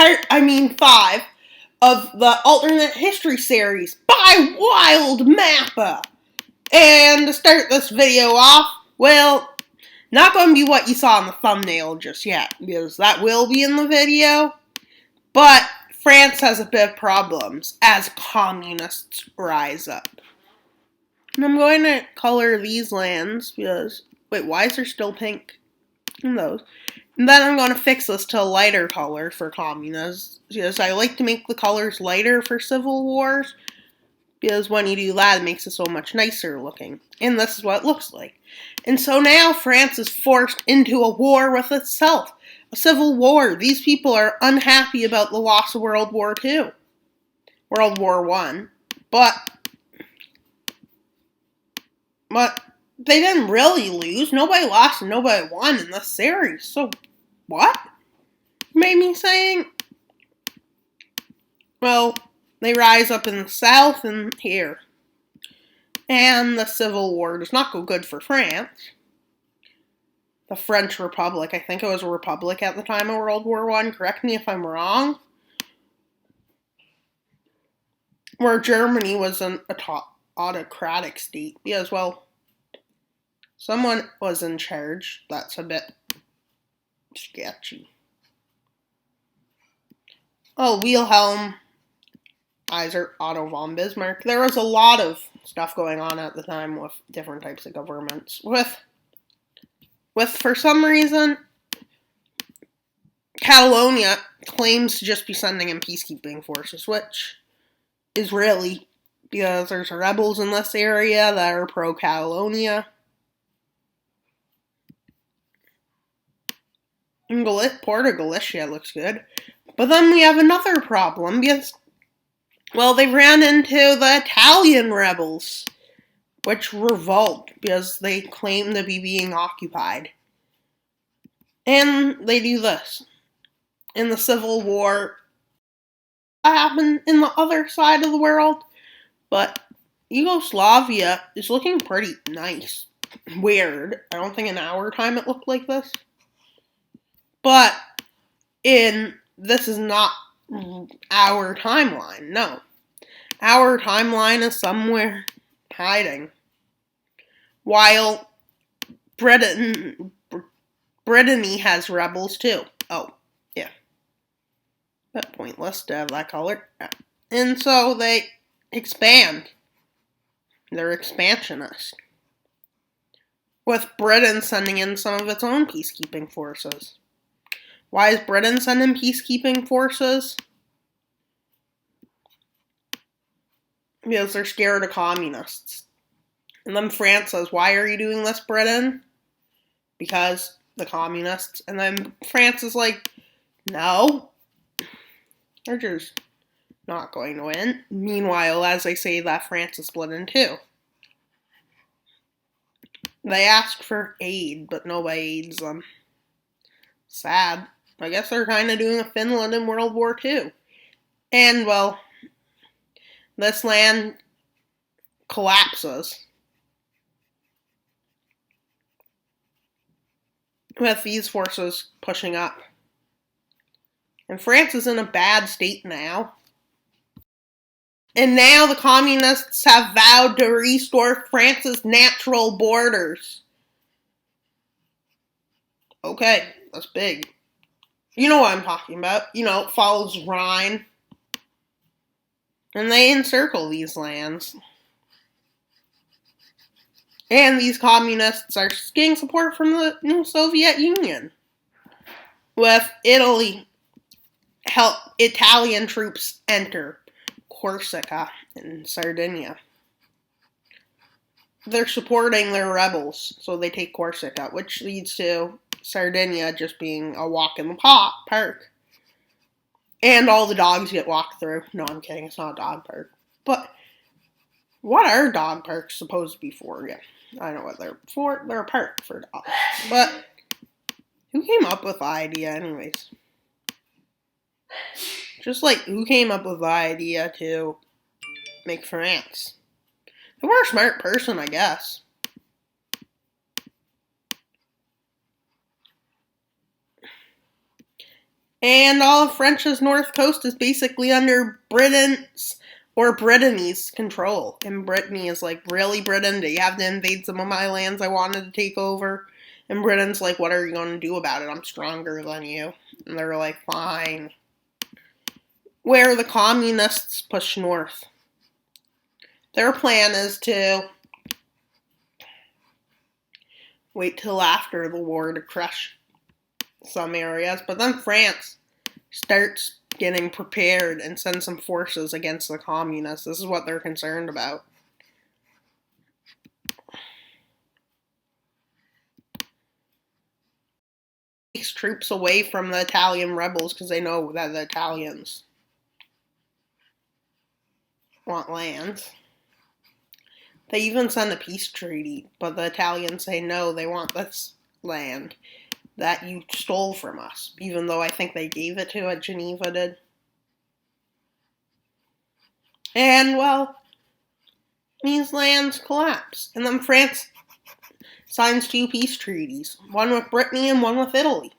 5 of the alternate history series by Wild Mappa. And to start this video off, well, not going to be what you saw in the thumbnail just yet, because that will be in the video, but France has a bit of problems as communists rise up. And I'm going to color these lands because, wait, why is there still pink in those? And then I'm going to fix this to a lighter color for communists, because I like to make the colors lighter for civil wars, because when you do that, it makes it so much nicer looking. And this is what it looks like. And so now France is forced into a war with itself. A civil war. These people are unhappy about the loss of World War II. World War I. But they didn't really lose. Nobody lost and nobody won in this series. So, what? Made me saying? Well, they rise up in the south and here. And the Civil War does not go good for France. The French Republic, I think it was a republic at the time of World War I, correct me if I'm wrong. Where Germany was an autocratic state, because, well, someone was in charge. That's a bit sketchy. Oh, Wilhelm Kaiser Otto von Bismarck. There was a lot of stuff going on at the time with different types of governments. With for some reason, Catalonia claims to just be sending in peacekeeping forces, which is really because there's rebels in this area that are pro-Catalonia. Port of Galicia looks good. But then we have another problem because, well, they ran into the Italian rebels, which revolt because they claim to be being occupied. And they do this. In the Civil War, that happened in the other side of the world, but Yugoslavia is looking pretty nice. Weird. I don't think in our time it looked like this. But this is not our timeline, no. Our timeline is somewhere hiding. While Brittany has rebels too. Oh, yeah. But pointless to have that color. And so they expand. They're expansionist. With Britain sending in some of its own peacekeeping forces. Why is Britain sending peacekeeping forces? Because they're scared of communists. And then France says, why are you doing this, Britain? Because the communists. And then France is like, no. They're just not going to win. Meanwhile, as they say that France is split in two. They asked for aid, but nobody aids them. Sad. I guess they're kind of doing a Finland in World War II. And, well, this land collapses with these forces pushing up. And France is in a bad state now. And now the communists have vowed to restore France's natural borders. Okay, that's big. You know what I'm talking about. You know, it follows Rhine. And they encircle these lands. And these communists are getting support from the new Soviet Union. With Italian troops enter Corsica and Sardinia. They're supporting their rebels, so they take Corsica, which leads to Sardinia just being a walk in the park. And all the dogs get walked through. No, I'm kidding, it's not a dog park. But what are dog parks supposed to be for? Yeah, I know what they're for. They're a park for dogs. But who came up with the idea anyways? Just like, who came up with the idea to make France? They were a smart person, I guess. And all of France's north coast is basically under Britain's or Brittany's control. And Brittany is like, really, Britain? Do you have to invade some of my lands I wanted to take over? And Britain's like, what are you going to do about it? I'm stronger than you. And they're like, fine. Where the communists push north. Their plan is to wait till after the war to crush some areas. But then France starts getting prepared and sends some forces against the communists. This is what they're concerned about. Takes troops away from the Italian rebels because they know that the Italians want lands. They even send a peace treaty, but the Italians say no, they want this land that you stole from us, even though I think they gave it to it, Geneva did. And, well, these lands collapse. And then France signs 2 peace treaties, one with Brittany and one with Italy.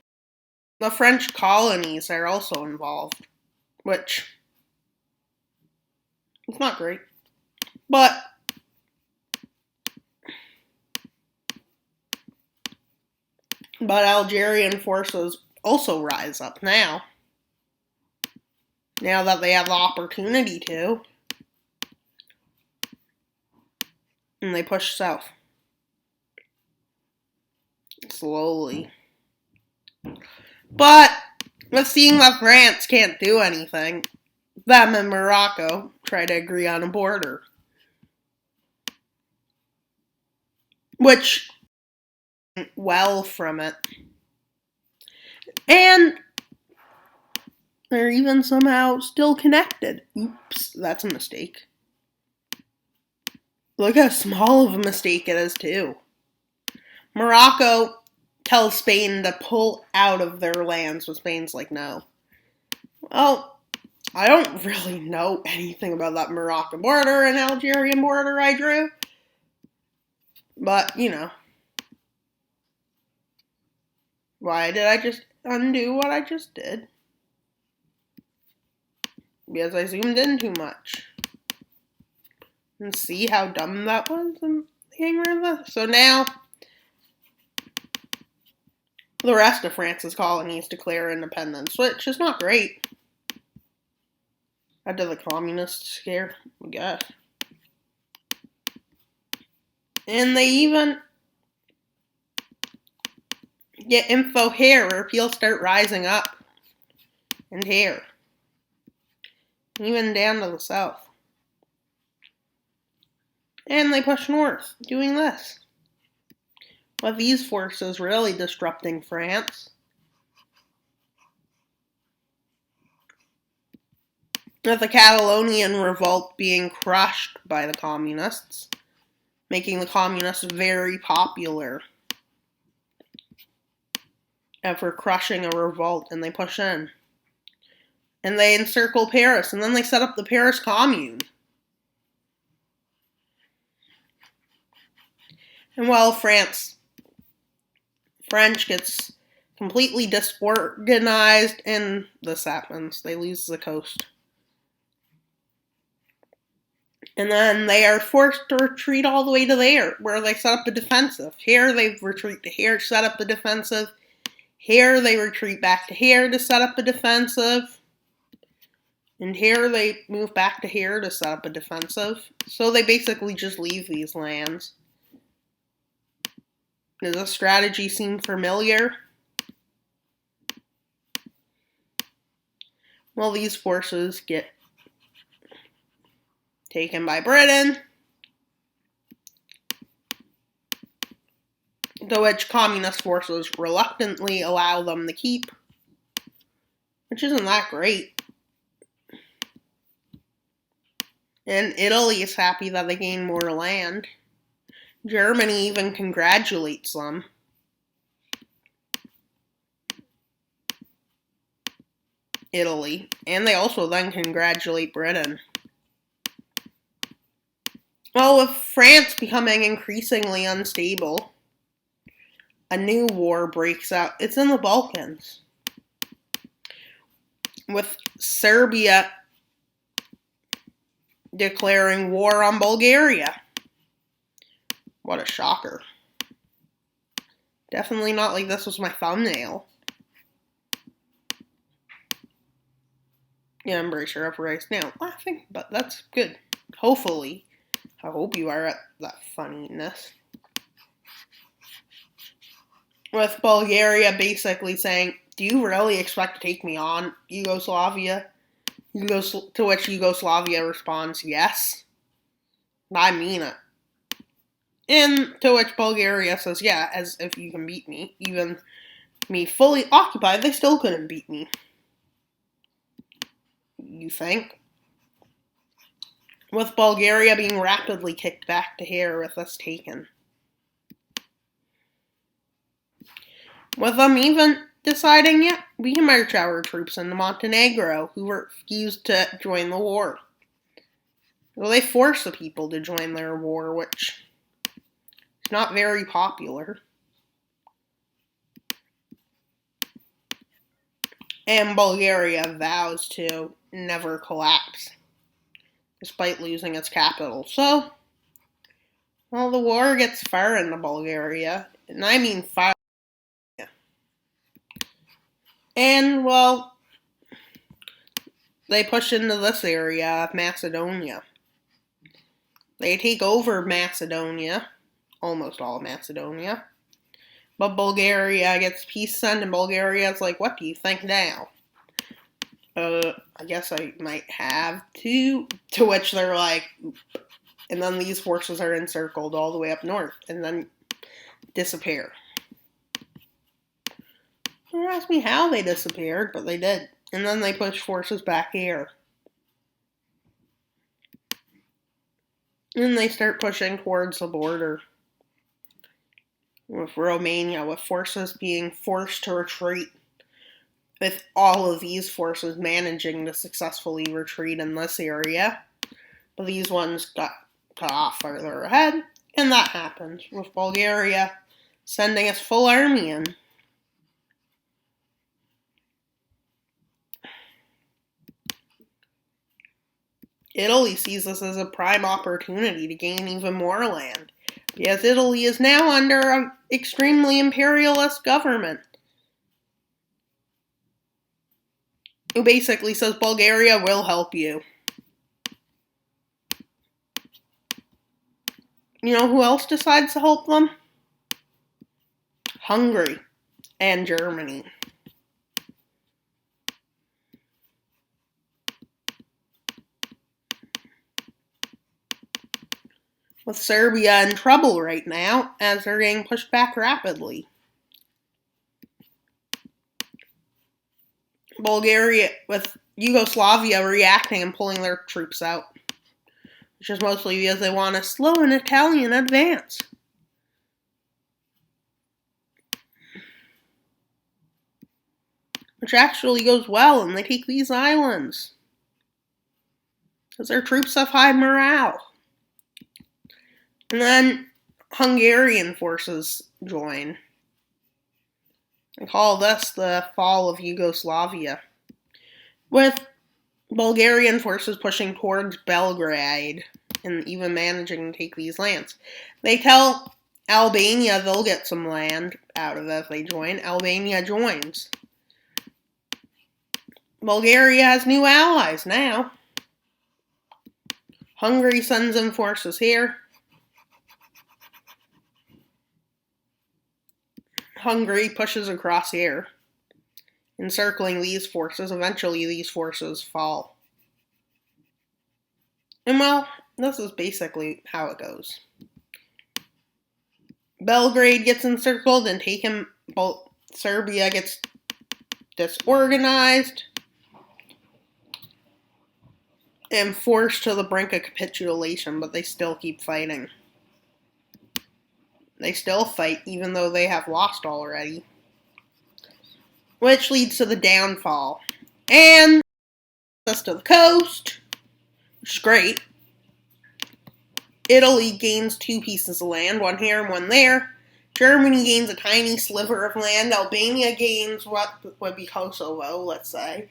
The French colonies are also involved, which is not great. But Algerian forces also rise up now that they have the opportunity to. And they push south. Slowly. But, with seeing that France can't do anything, them and Morocco try to agree on a border. Which, well from it. And they're even somehow still connected. Oops, that's a mistake. Look how small of a mistake it is, too. Morocco tells Spain to pull out of their lands, but Spain's like, no. Well, I don't really know anything about that Moroccan border and Algerian border I drew. But, you know. Why did I just undo what I just did? Because I zoomed in too much. And see how dumb that was? So now, the rest of France's colonies declare independence, which is not great. After the communists scare, I guess. And they even get info here where people start rising up. And here. Even down to the south. And they push north, doing this. With these forces really disrupting France. With the Catalonian revolt being crushed by the communists, making the communists very popular. And for crushing a revolt, and they push in. And they encircle Paris, and then they set up the Paris Commune. And while French gets completely disorganized, and this happens. They lose the coast. And then they are forced to retreat all the way to there, where they set up a defensive. Here they retreat to here, set up a defensive. Here they retreat back to here to set up a defensive. And here they move back to here to set up a defensive. So they basically just leave these lands. Does the strategy seem familiar? Well, these forces get taken by Britain, to which communist forces reluctantly allow them to keep, which isn't that great. And Italy is happy that they gain more land. Germany even congratulates them. Italy. And they also then congratulate Britain. Well, with France becoming increasingly unstable, a new war breaks out. It's in the Balkans, with Serbia declaring war on Bulgaria. What a shocker. Definitely not like this was my thumbnail. Yeah, I'm pretty sure everybody's now laughing, but that's good. Hopefully. I hope you are at that funniness. With Bulgaria basically saying, do you really expect to take me on, Yugoslavia? To which Yugoslavia responds, yes. I mean it. And to which Bulgaria says, yeah, as if you can beat me. Even me fully occupied, they still couldn't beat me. You think? With Bulgaria being rapidly kicked back to here with us taken. With them even deciding, yeah, we can march our troops into Montenegro, who refused to join the war. Well, they forced the people to join their war, which is not very popular. And Bulgaria vows to never collapse, despite losing its capital. So, well, the war gets far into Bulgaria, and I mean far. And, well, they push into this area of Macedonia. They take over Macedonia, almost all of Macedonia. But Bulgaria gets peace sent, and Bulgaria's like, what do you think now? I guess I might have to. To which they're like, and then these forces are encircled all the way up north, and then disappear. Don't ask me how they disappeared, but they did. And then they push forces back here. And they start pushing towards the border with Romania, with forces being forced to retreat, with all of these forces managing to successfully retreat in this area. But these ones got cut off further ahead, and that happened, with Bulgaria sending its full army in. Italy sees this as a prime opportunity to gain even more land, because Italy is now under an extremely imperialist government, who basically says Bulgaria will help you. You know who else decides to help them? Hungary and Germany. With Serbia in trouble right now, as they're getting pushed back rapidly. Bulgaria, with Yugoslavia reacting and pulling their troops out. Which is mostly because they want to slow an Italian advance. Which actually goes well, and they take these islands. Because their troops have high morale. And then Hungarian forces join. They call this the fall of Yugoslavia. With Bulgarian forces pushing towards Belgrade and even managing to take these lands. They tell Albania they'll get some land out of it if they join. Albania joins. Bulgaria has new allies now. Hungary sends in forces here. Hungary pushes across here, encircling these forces. Eventually, these forces fall. And well, this is basically how it goes. Belgrade gets encircled and taken. Serbia gets disorganized and forced to the brink of capitulation, but they still keep fighting. They still fight, even though they have lost already. Which leads to the downfall. And access to the coast, which is great. Italy gains 2 pieces of land, one here and one there. Germany gains a tiny sliver of land. Albania gains what would be Kosovo, let's say.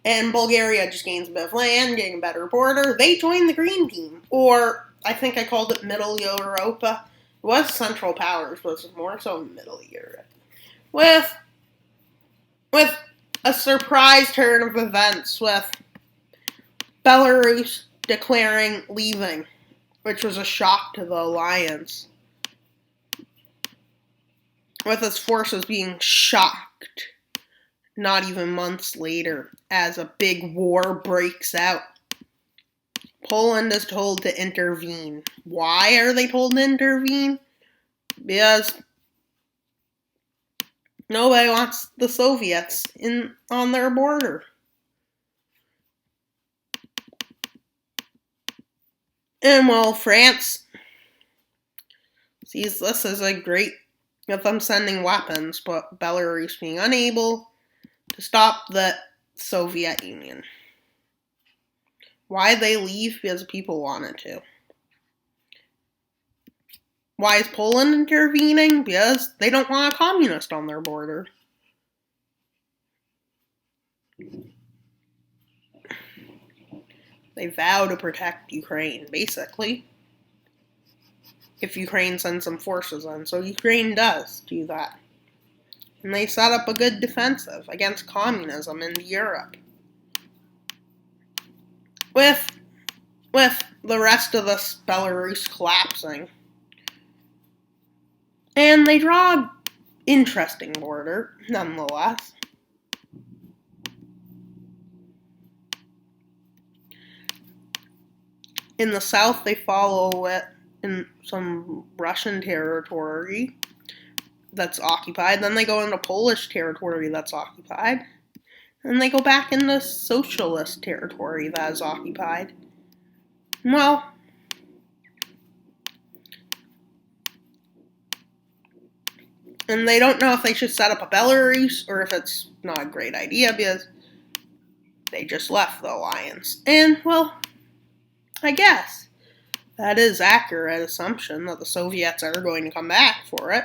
and Bulgaria just gains a bit of land, getting a better border, they join the Green Team. Or, I think I called it Middle Europa. It was Central Powers, but it's more so Middle Europe. With a surprise turn of events, with Belarus declaring leaving, which was a shock to the alliance, with its forces being shocked not even months later as a big war breaks out. Poland is told to intervene. Why are they told to intervene? Because nobody wants the Soviets on their border. And while France sees this as a great of them sending weapons, but Belarus being unable to stop the Soviet Union. Why they leave? Because people wanted to. Why is Poland intervening? Because they don't want a communist on their border. They vow to protect Ukraine, basically. If Ukraine sends some forces in. So Ukraine does do that. And they set up a good defensive against communism in Europe. With the rest of this Belarus collapsing. And they draw an interesting border, nonetheless. In the south, they follow it in some Russian territory that's occupied. Then they go into Polish territory that's occupied. And they go back into socialist territory that is occupied. Well, and they don't know if they should set up a Belarus or if it's not a great idea because they just left the alliance. And, well, I guess that is accurate assumption that the Soviets are going to come back for it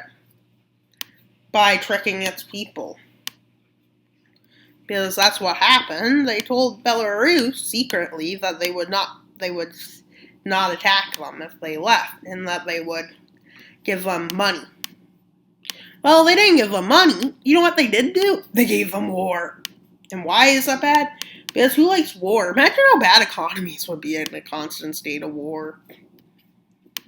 by tricking its people. Because that's what happened. They told Belarus secretly that they would not attack them if they left, and that they would give them money. Well, they didn't give them money. You know what they did do? They gave them war. And why is that bad? Because who likes war? Imagine how bad economies would be in a constant state of war.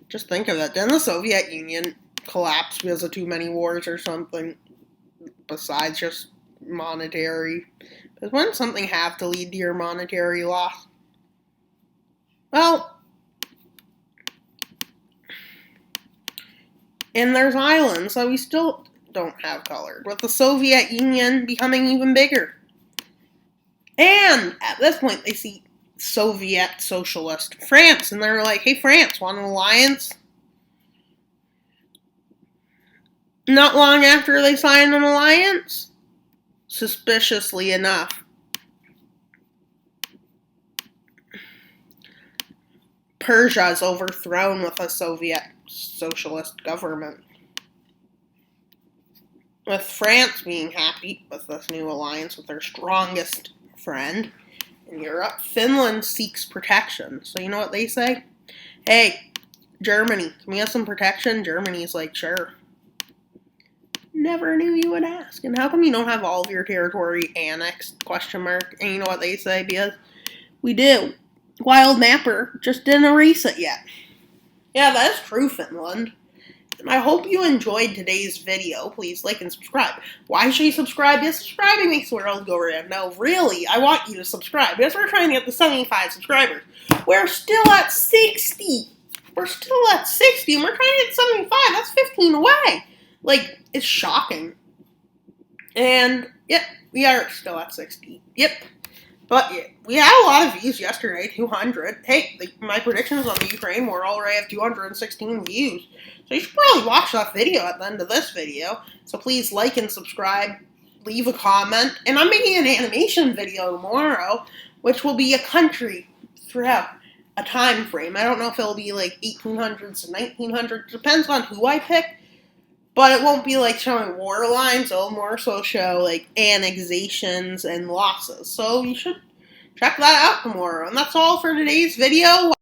Just think of it. Didn't the Soviet Union collapse because of too many wars or something? Besides just monetary. Because wouldn't something have to lead to your monetary loss? Well, and there's islands that we still don't have colored, with the Soviet Union becoming even bigger. And at this point, they see Soviet socialist France, and they're like, hey, France, want an alliance? Not long after they sign an alliance, suspiciously enough, Persia is overthrown with a Soviet socialist government. With France being happy with this new alliance with their strongest friend in Europe, Finland seeks protection. So you know what they say? Hey, Germany, can we have some protection? Germany's like, sure. Never knew you would ask. And how come you don't have all of your territory annexed? ? And you know what they say? Because we do. Wild Mapper just didn't erase it yet. Yeah, that is true, Finland. And I hope you enjoyed today's video. Please like and subscribe. Why should you subscribe? Because subscribing makes the world go round. No, really, I want you to subscribe. Because we're trying to get to 75 subscribers. We're still at 60. We're still at 60, and we're trying to get 75. That's 15 away. Like, it's shocking. And, yep, we are still at 60. Yep. But yeah, we had a lot of views yesterday, 200. Hey, my predictions on the Ukraine war already have 216 views. So you should probably watch that video at the end of this video. So please like and subscribe, leave a comment. And I'm making an animation video tomorrow, which will be a country throughout a time frame. I don't know if it'll be like 1800s to 1900s. Depends on who I pick. But it won't be like showing war lines, it'll more so show like annexations and losses. So you should check that out tomorrow. And that's all for today's video.